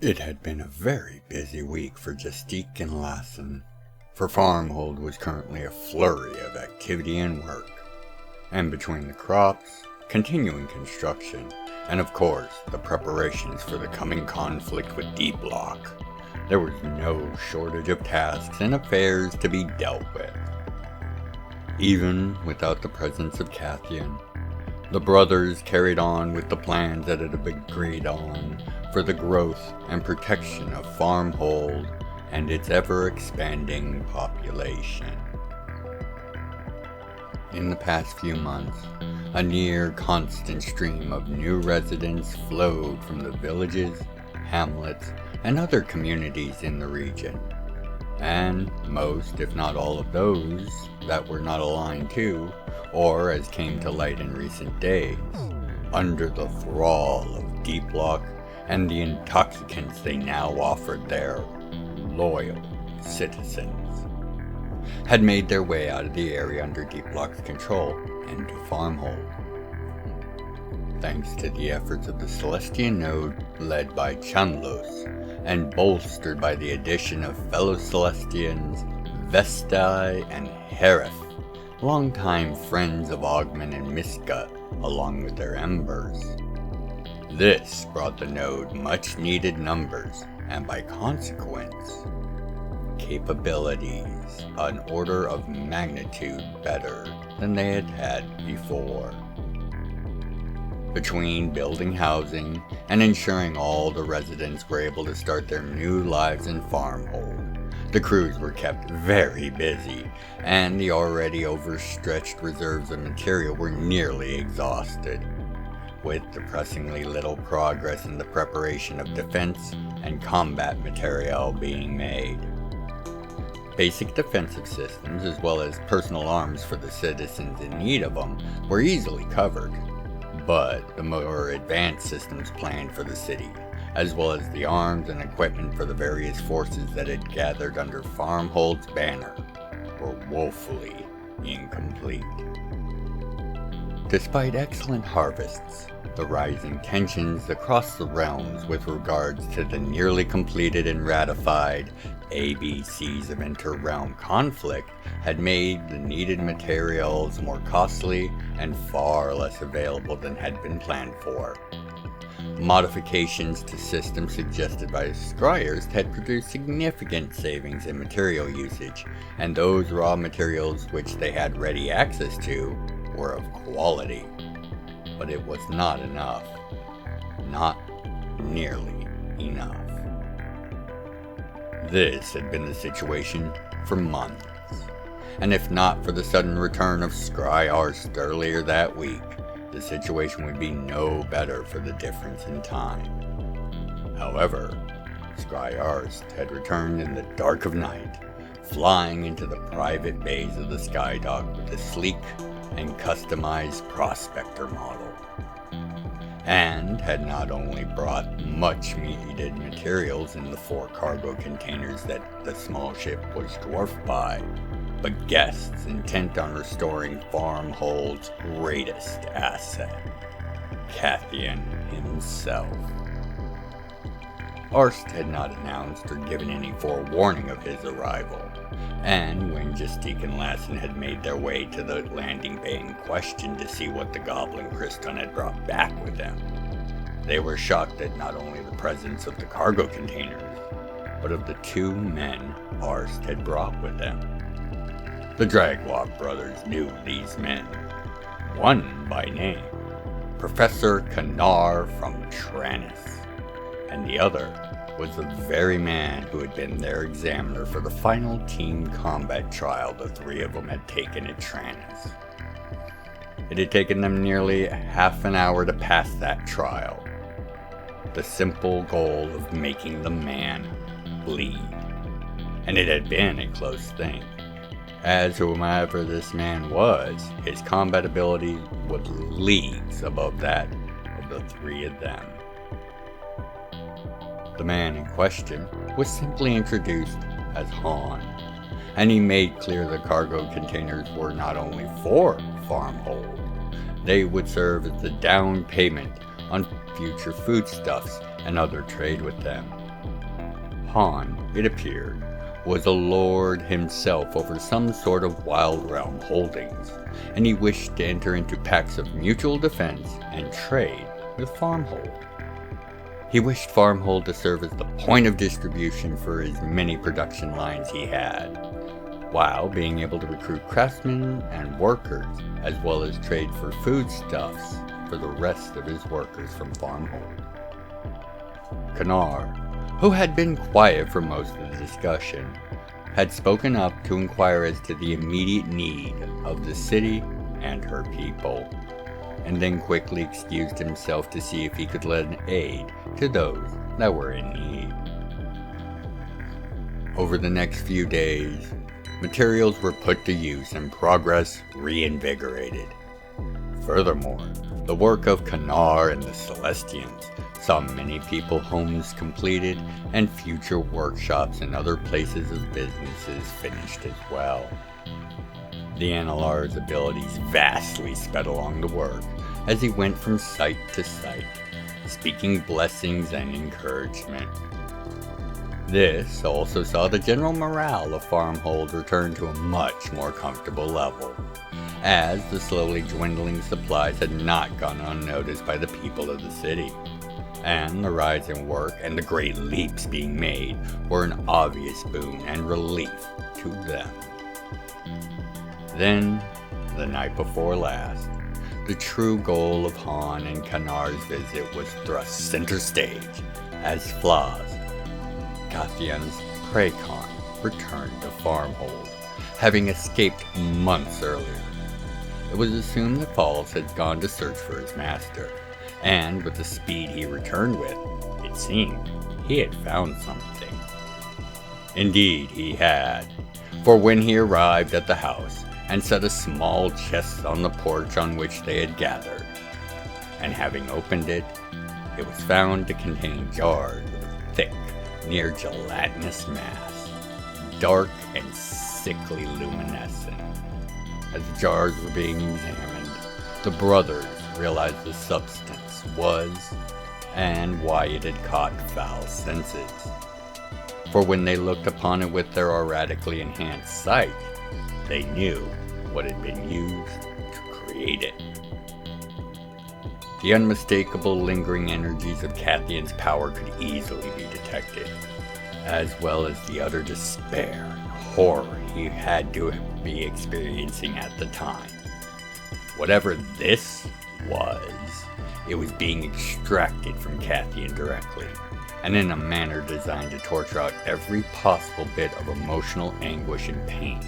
It had been a very busy week for Justique and Lassen, for Farmhold was currently a flurry of activity and work, and between the crops, continuing construction, and of course the preparations for the coming conflict with D-Block, there was no shortage of tasks and affairs to be dealt with. Even without the presence of Cathian, the brothers carried on with the plans that had been agreed on for the growth and protection of Farmhold and its ever-expanding population. In the past few months, a near constant stream of new residents flowed from the villages, hamlets, and other communities in the region, and most, if not all of those that were not aligned to, or as came to light in recent days, under the thrall of D-Block and the intoxicants they now offered their loyal citizens, had made their way out of the area under D-Block's control and to Farmhold. Thanks to the efforts of the Celestian node led by Chanlos, and bolstered by the addition of fellow Celestians Vestai and Hereth, longtime friends of Augment and Miska, along with their embers. This brought the node much needed numbers, and by consequence, capabilities an order of magnitude better than they had had before. Between building housing and ensuring all the residents were able to start their new lives in Farmhold, the crews were kept very busy, and the already overstretched reserves of material were nearly exhausted, with depressingly little progress in the preparation of defense and combat material being made. Basic defensive systems, as well as personal arms for the citizens in need of them, were easily covered, but the more advanced systems planned for the city, as well as the arms and equipment for the various forces that had gathered under Farmhold's banner, were woefully incomplete. Despite excellent harvests, the rising tensions across the realms with regards to the nearly completed and ratified ABCs of inter-realm conflict had made the needed materials more costly and far less available than had been planned for. Modifications to systems suggested by scryers had produced significant savings in material usage, and those raw materials which they had ready access to were of quality. But it was not enough. Not nearly enough. This had been the situation for months, and if not for the sudden return of Scry Arst earlier that week, the situation would be no better for the difference in time. However, Scry Arst had returned in the dark of night, flying into the private bays of the Skydock with a sleek and customized prospector model, and had not only brought much needed materials in the 4 cargo containers that the small ship was dwarfed by, but guests intent on restoring Farmhold's greatest asset, Cathian himself. Arst had not announced or given any forewarning of his arrival, and when Justique and Lassen had made their way to the landing bay in question to see what the Goblin Christon had brought back with them, they were shocked at not only the presence of the cargo containers, but of the 2 men Arst had brought with them. The Dragwalk brothers knew these men, one by name, Professor Kanar from Trannis, and the other was the very man who had been their examiner for the final team combat trial the 3 of them had taken at Trannis. It had taken them nearly half an hour to pass that trial. The simple goal of making the man bleed. And it had been a close thing, as whomever this man was, his combat ability was leagues above that of the 3 of them. The man in question was simply introduced as Han, and he made clear the cargo containers were not only for Farmhold, they would serve as the down payment on future foodstuffs and other trade with them, Han, it appeared, was a lord himself over some sort of wild realm holdings, and he wished to enter into pacts of mutual defense and trade with Farmhold. He wished Farmhold to serve as the point of distribution for as many production lines he had, while being able to recruit craftsmen and workers, as well as trade for foodstuffs for the rest of his workers from Farmhold. Kanar, who had been quiet for most of the discussion, had spoken up to inquire as to the immediate need of the city and her people, and then quickly excused himself to see if he could lend aid to those that were in need. Over the next few days, materials were put to use and progress reinvigorated. Furthermore, the work of Kanar and the Celestians saw many people homes completed and future workshops and other places of businesses finished as well. The Analar's abilities vastly sped along the work as he went from site to site, speaking blessings and encouragement. This also saw the general morale of Farmhold return to a much more comfortable level, as the slowly dwindling supplies had not gone unnoticed by the people of the city, and the rise in work and the great leaps being made were an obvious boon and relief to them. Then, the night before last, the true goal of Han and Kanar's visit was thrust center stage as Flaz, Kathian's Preycon, returned to Farmhold, having escaped months earlier. It was assumed that Falls had gone to search for his master, and with the speed he returned with, it seemed he had found something. Indeed he had, for when he arrived at the house and set a small chest on the porch on which they had gathered, and having opened it, it was found to contain jars of thick, near gelatinous mass, dark and sickly luminescent. As the jars were being examined, the brothers realized the substance was, and why it had caught foul senses. For when they looked upon it with their erratically enhanced sight, they knew what had been used to create it. The unmistakable lingering energies of Kathian's power could easily be detected, as well as the utter despair and horror he had to be experiencing at the time. Whatever this was, it was being extracted from Kathian directly, and in a manner designed to torture out every possible bit of emotional anguish and pain.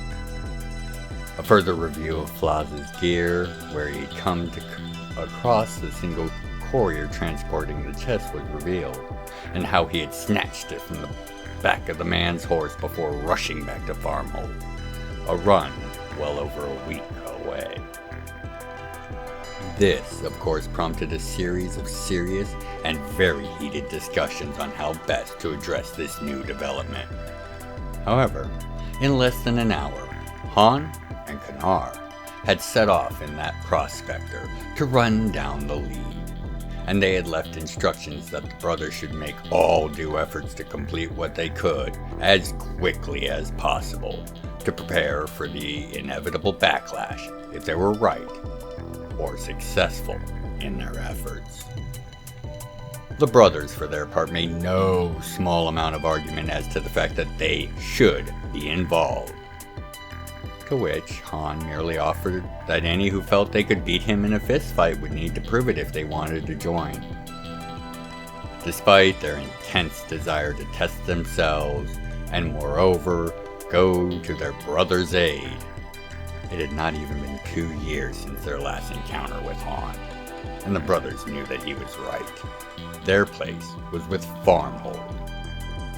A further review of Flaz's gear, where he had come across the single courier transporting the chest, was revealed, and how he had snatched it from the back of the man's horse before rushing back to Farmhold, a run well over a week away. This, of course, prompted a series of serious and very heated discussions on how best to address this new development. However, in less than an hour, Han and Kanar had set off in that prospector to run down the lead, and they had left instructions that the brothers should make all due efforts to complete what they could as quickly as possible to prepare for the inevitable backlash if they were right or successful in their efforts. The brothers, for their part, made no small amount of argument as to the fact that they should be involved, to which Han merely offered that any who felt they could beat him in a fist fight would need to prove it if they wanted to join. Despite their intense desire to test themselves, and moreover, go to their brother's aid, it had not even been 2 years since their last encounter with Han, and the brothers knew that he was right. Their place was with Farmhold,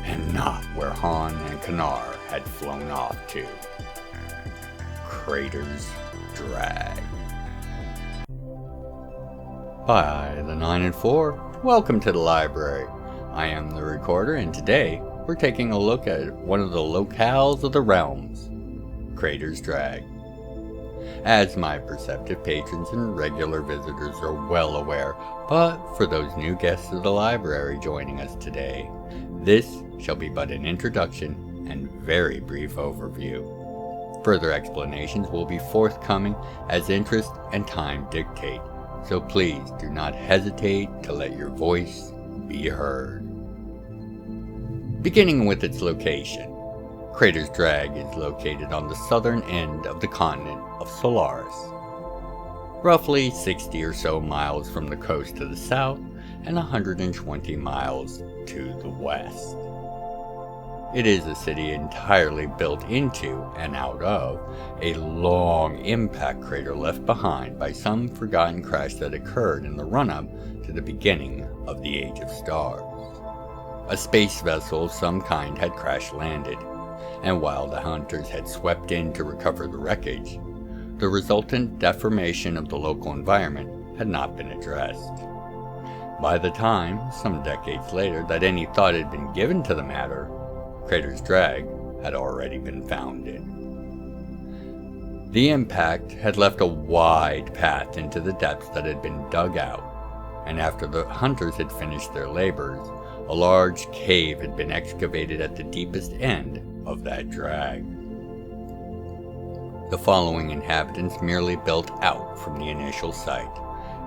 and not where Han and Kanar had flown off to. Crater's Drag. Hi, the 9 and 4. Welcome to the library. I am the recorder, and today we're taking a look at one of the locales of the realms, Crater's Drag. As my perceptive patrons and regular visitors are well aware, but for those new guests of the library joining us today, This shall be but an introduction and very brief overview. Further explanations will be forthcoming as interest and time dictate, so please do not hesitate to let your voice be heard. Beginning with its location, Crater's Drag is located on the southern end of the continent of Solaris, roughly 60 or so miles from the coast to the south and 120 miles to the west. It is a city entirely built into and out of a long impact crater left behind by some forgotten crash that occurred in the run-up to the beginning of the Age of Stars. A space vessel of some kind had crash-landed, and while the hunters had swept in to recover the wreckage, the resultant deformation of the local environment had not been addressed. By the time, some decades later, that any thought had been given to the matter, Crater's Drag had already been founded. The impact had left a wide path into the depths that had been dug out, and after the hunters had finished their labors, a large cave had been excavated at the deepest end of that drag. The following inhabitants merely built out from the initial site,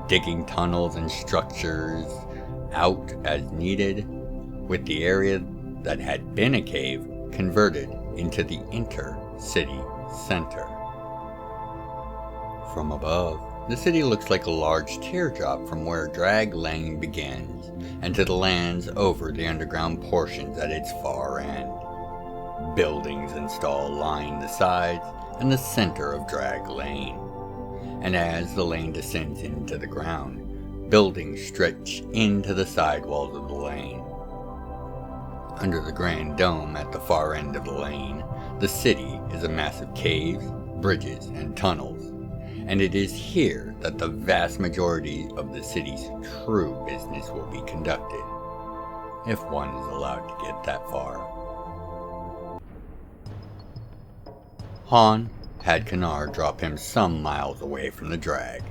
digging tunnels and structures out as needed, with the area that had been a cave converted into the inter-city center. From above, the city looks like a large teardrop from where Drag Lane begins, and to the lands over the underground portions at its far end. Buildings installed line the sides and the center of Drag Lane, and as the lane descends into the ground, buildings stretch into the sidewalls of the lane. Under the grand dome at the far end of the lane, the city is a mass of caves, bridges, and tunnels, and it is here that the vast majority of the city's true business will be conducted, if one is allowed to get that far. Han had Kanar drop him some miles away from the drag,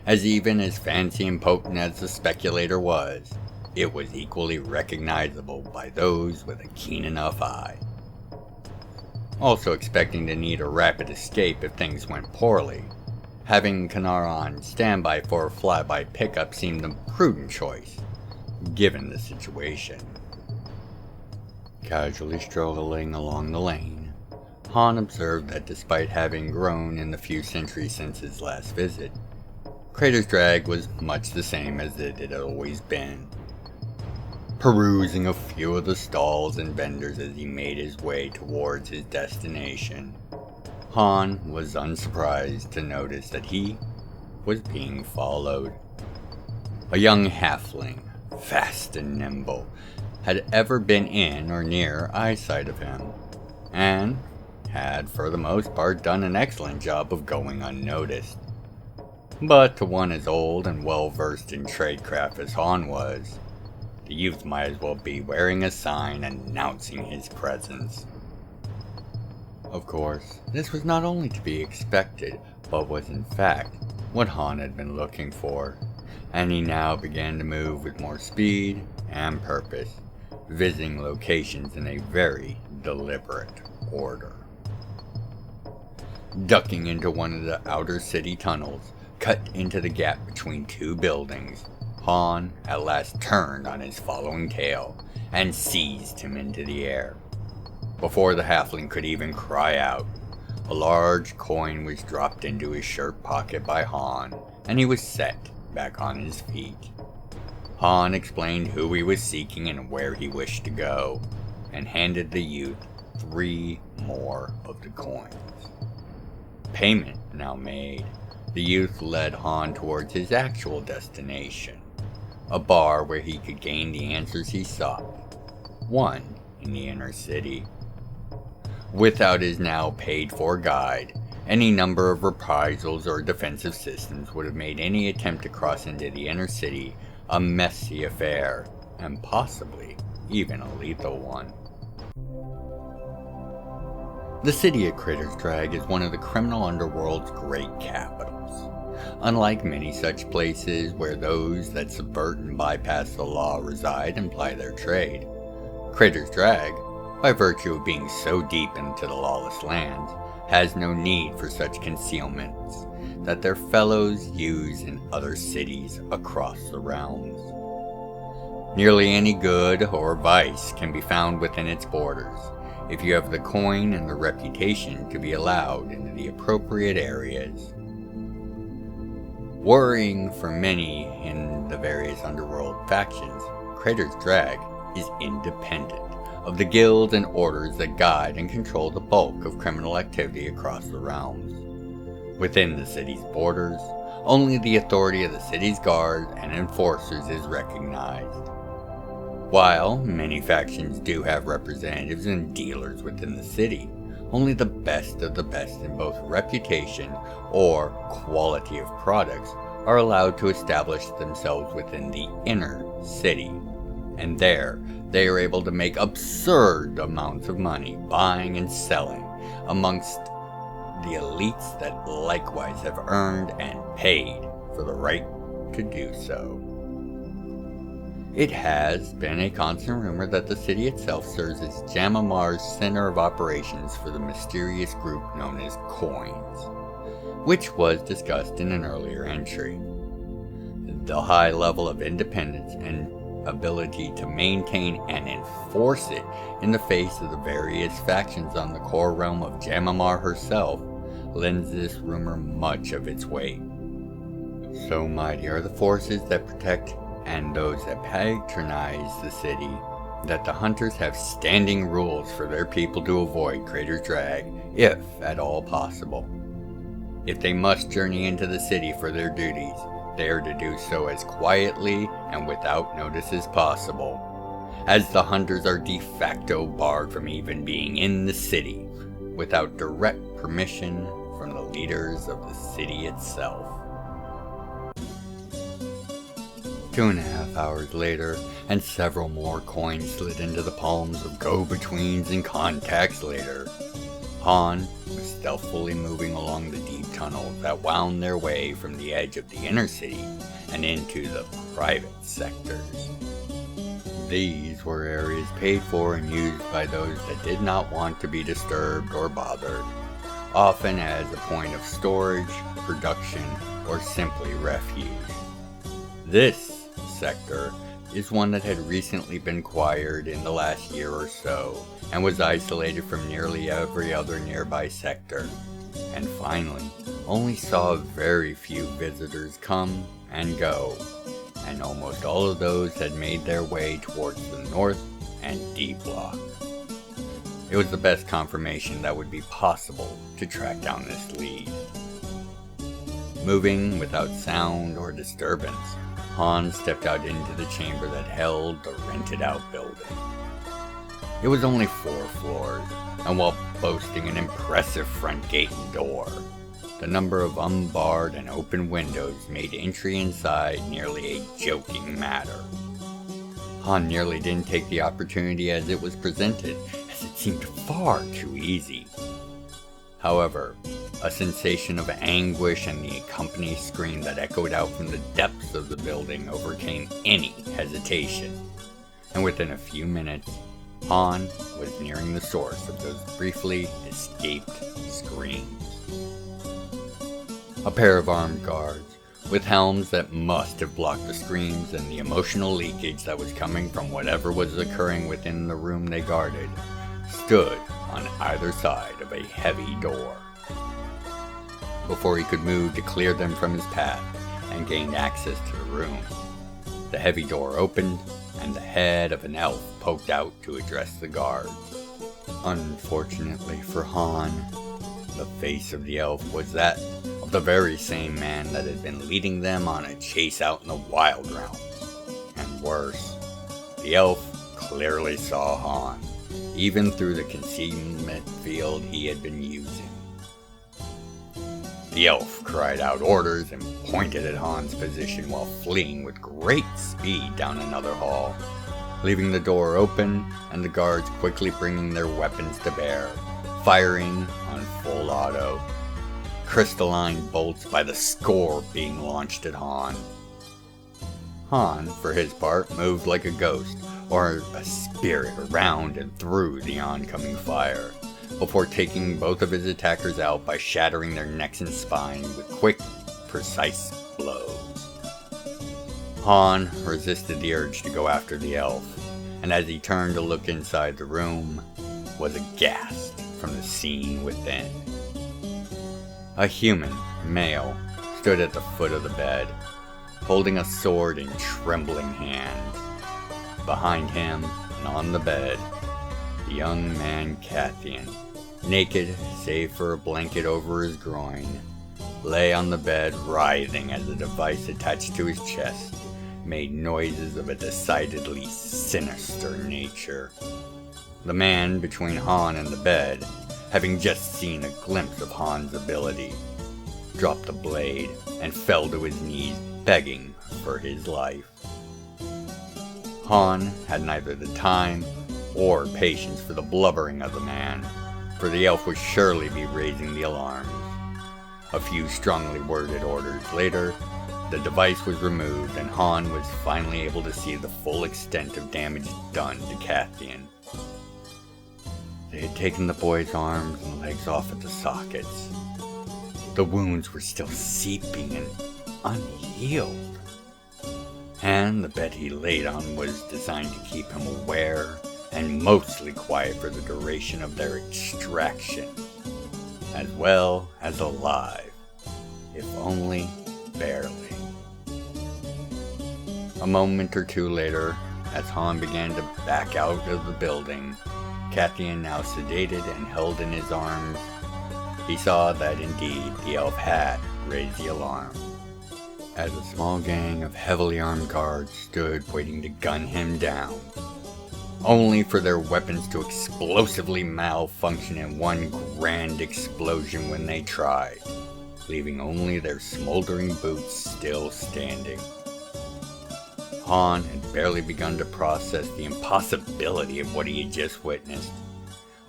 as even as fancy and potent as the speculator was, it was equally recognizable by those with a keen enough eye. Also expecting to need a rapid escape if things went poorly, having Kanar on standby for a flyby pickup seemed a prudent choice, given the situation. Casually strolling along the lane, Han observed that despite having grown in the few centuries since his last visit, Crater's Drag was much the same as it had always been. Perusing a few of the stalls and vendors as he made his way towards his destination, Han was unsurprised to notice that he was being followed. A young halfling, fast and nimble, had ever been in or near eyesight of him, and had for the most part done an excellent job of going unnoticed. But to one as old and well versed in tradecraft as Han was, the youth might as well be wearing a sign announcing his presence. Of course, this was not only to be expected, but was in fact what Han had been looking for, and he now began to move with more speed and purpose, visiting locations in a very deliberate order. Ducking into one of the outer city tunnels, cut into the gap between two buildings, Han at last turned on his following tail and seized him into the air. Before the halfling could even cry out, a large coin was dropped into his shirt pocket by Han, and he was set back on his feet. Han explained who he was seeking and where he wished to go, and handed the youth 3 more of the coins. Payment now made, the youth led Han towards his actual destination, a bar where he could gain the answers he sought, one in the inner city. Without his now paid-for guide, any number of reprisals or defensive systems would have made any attempt to cross into the inner city a messy affair, and possibly even a lethal one. The city of Crater's Drag is one of the criminal underworld's great capitals. Unlike many such places where those that subvert and bypass the law reside and ply their trade, Crater's Drag, by virtue of being so deep into the lawless lands, has no need for such concealments that their fellows use in other cities across the realms. Nearly any good or vice can be found within its borders, if you have the coin and the reputation to be allowed into the appropriate areas. Worrying for many in the various underworld factions, Crater's Drag is independent of the guilds and orders that guide and control the bulk of criminal activity across the realms. Within the city's borders, only the authority of the city's guards and enforcers is recognized. While many factions do have representatives and dealers within the city, only the best of the best in both reputation or quality of products are allowed to establish themselves within the inner city, and there they are able to make absurd amounts of money buying and selling amongst the elites that likewise have earned and paid for the right to do so. It has been a constant rumor that the city itself serves as Jam'mR's center of operations for the mysterious group known as Coins, which was discussed in an earlier entry. The high level of independence and ability to maintain and enforce it in the face of the various factions on the core realm of Jam'mR herself lends this rumor much of its weight. So mighty are the forces that protect and those that patronize the city, that the hunters have standing rules for their people to avoid Crater's Drag, if at all possible. If they must journey into the city for their duties, they are to do so as quietly and without notice as possible, as the hunters are de facto barred from even being in the city, without direct permission from the leaders of the city itself. 2.5 hours later, and several more coins slid into the palms of go-betweens and contacts later, Han was stealthily moving along the deep tunnels that wound their way from the edge of the inner city and into the private sectors. These were areas paid for and used by those that did not want to be disturbed or bothered, often as a point of storage, production, or simply refuge. This sector is one that had recently been acquired in the last year or so and was isolated from nearly every other nearby sector, and finally only saw very few visitors come and go, and almost all of those had made their way towards the north and D block. It was the best confirmation that would be possible to track down this lead. Moving without sound or disturbance, Han stepped out into the chamber that held the rented-out building. It was only 4 floors, and while boasting an impressive front gate and door, the number of unbarred and open windows made entry inside nearly a joking matter. Han nearly didn't take the opportunity as it was presented, as it seemed far too easy. However, a sensation of anguish and the accompanying scream that echoed out from the depths of the building overcame any hesitation, and within a few minutes, Han was nearing the source of those briefly escaped screams. A pair of armed guards, with helms that must have blocked the screams and the emotional leakage that was coming from whatever was occurring within the room they guarded, stood on either side of a heavy door. Before he could move to clear them from his path and gain access to the room, the heavy door opened and the head of an elf poked out to address the guards. Unfortunately for Han, the face of the elf was that of the very same man that had been leading them on a chase out in the wild realms. And worse, the elf clearly saw Han, even through the concealment field he had been using. The elf cried out orders and pointed at Han's position while fleeing with great speed down another hall, leaving the door open and the guards quickly bringing their weapons to bear, firing on full auto, crystalline bolts by the score being launched at Han. Han, for his part, moved like a ghost, or a spirit around and through the oncoming fire, before taking both of his attackers out by shattering their necks and spine with quick, precise blows. Han resisted the urge to go after the elf, and as he turned to look inside the room, was aghast from the scene within. A human, male, stood at the foot of the bed, holding a sword in trembling hands. Behind him, and on the bed, the young man Cathian, naked save for a blanket over his groin, lay on the bed writhing as a device attached to his chest made noises of a decidedly sinister nature. The man between Han and the bed, having just seen a glimpse of Han's ability, dropped the blade and fell to his knees begging for his life. Han had neither the time or patience for the blubbering of the man, for the elf would surely be raising the alarms. A few strongly worded orders later, the device was removed and Han was finally able to see the full extent of damage done to Cathian. They had taken the boy's arms and legs off at the sockets. The wounds were still seeping and unhealed. And the bed he laid on was designed to keep him aware and mostly quiet for the duration of their extraction, as well as alive, if only barely. A moment or two later, as Han began to back out of the building, Cathian now sedated and held in his arms, he saw that indeed the elf had raised the alarm, as a small gang of heavily armed guards stood waiting to gun him down, only for their weapons to explosively malfunction in one grand explosion when they tried, leaving only their smoldering boots still standing. Han had barely begun to process the impossibility of what he had just witnessed,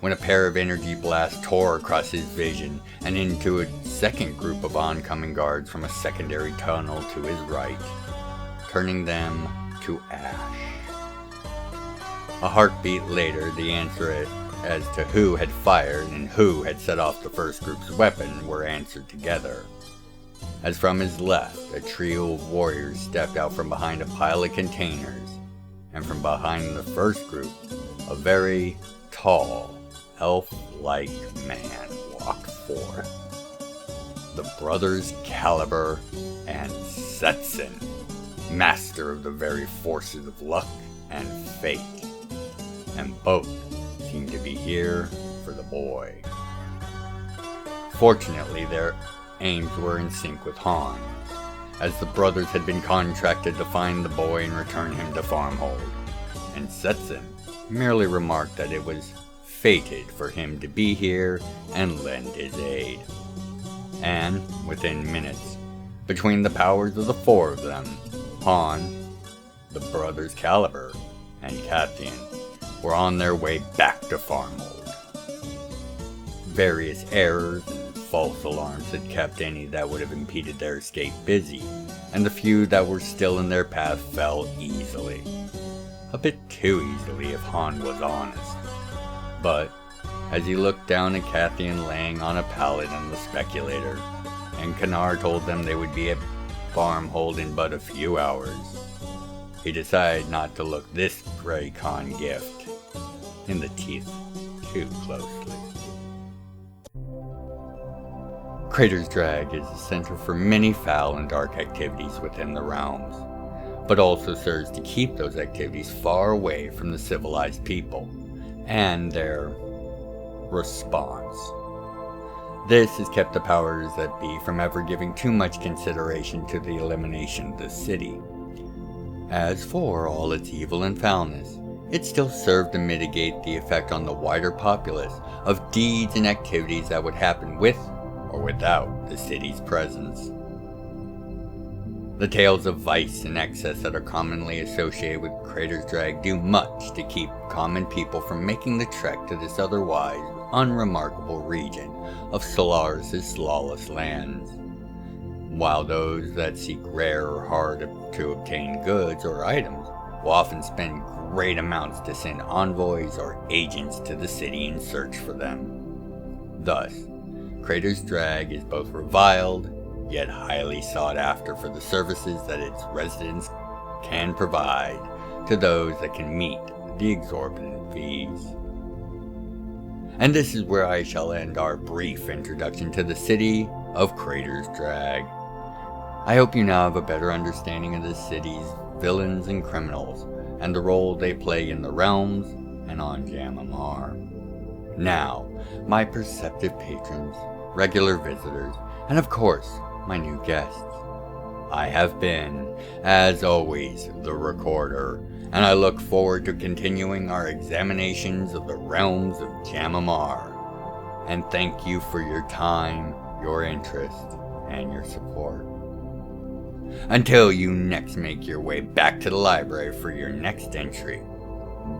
when a pair of energy blasts tore across his vision and into a second group of oncoming guards from a secondary tunnel to his right, turning them to ash. A heartbeat later, the answer as to who had fired and who had set off the first group's weapon were answered together, as from his left, a trio of warriors stepped out from behind a pile of containers, and from behind the first group, a very tall, elf-like man walked forth. The brothers Caliber and Setson, master of the very forces of luck and fate, and both seemed to be here for the boy. Fortunately, their aims were in sync with Han, as the brothers had been contracted to find the boy and return him to Farmhold, and Setson merely remarked that it was fated for him to be here and lend his aid. And, within minutes, between the powers of the four of them, Han, the brothers Caliber, and Cathian were on their way back to Farmhold. Various errors and false alarms had kept any that would have impeded their escape busy, and the few that were still in their path fell easily. A bit too easily if Han was honest. But, as he looked down at Cathian laying on a pallet in the speculator, and Kanar told them they would be at Farmhold in but a few hours, he decided not to look this Grey Khan gift in the teeth too closely. Crater's Drag is the center for many foul and dark activities within the realms, but also serves to keep those activities far away from the civilized people and their response. This has kept the powers that be from ever giving too much consideration to the elimination of the city. As for all its evil and foulness, it still served to mitigate the effect on the wider populace of deeds and activities that would happen with or without the city's presence. The tales of vice and excess that are commonly associated with Crater's Drag do much to keep common people from making the trek to this otherwise unremarkable region of Solaris' lawless lands, while those that seek rare or hard to obtain goods or items will often spend great amounts to send envoys or agents to the city in search for them. Thus, Crater's Drag is both reviled, yet highly sought after for the services that its residents can provide to those that can meet the exorbitant fees. And this is where I shall end our brief introduction to the city of Crater's Drag. I hope you now have a better understanding of the city's villains and criminals, and the role they play in the realms and on Jam'mar. Now, my perceptive patrons, regular visitors, and of course, my new guests. I have been, as always, the Recorder, and I look forward to continuing our examinations of the realms of Jam'mar. And thank you for your time, your interest, and your support. Until you next make your way back to the library for your next entry,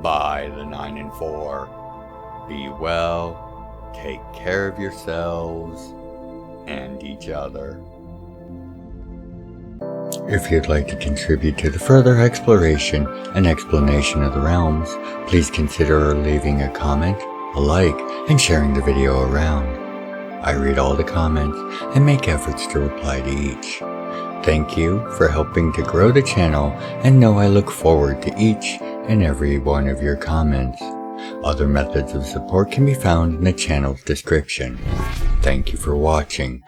by the 9 and 4, be well, take care of yourselves and each other. If you'd like to contribute to the further exploration and explanation of the realms, please consider leaving a comment, a like, and sharing the video around. I read all the comments and make efforts to reply to each. Thank you for helping to grow the channel, and know I look forward to each and every one of your comments. Other methods of support can be found in the channel's description. Thank you for watching,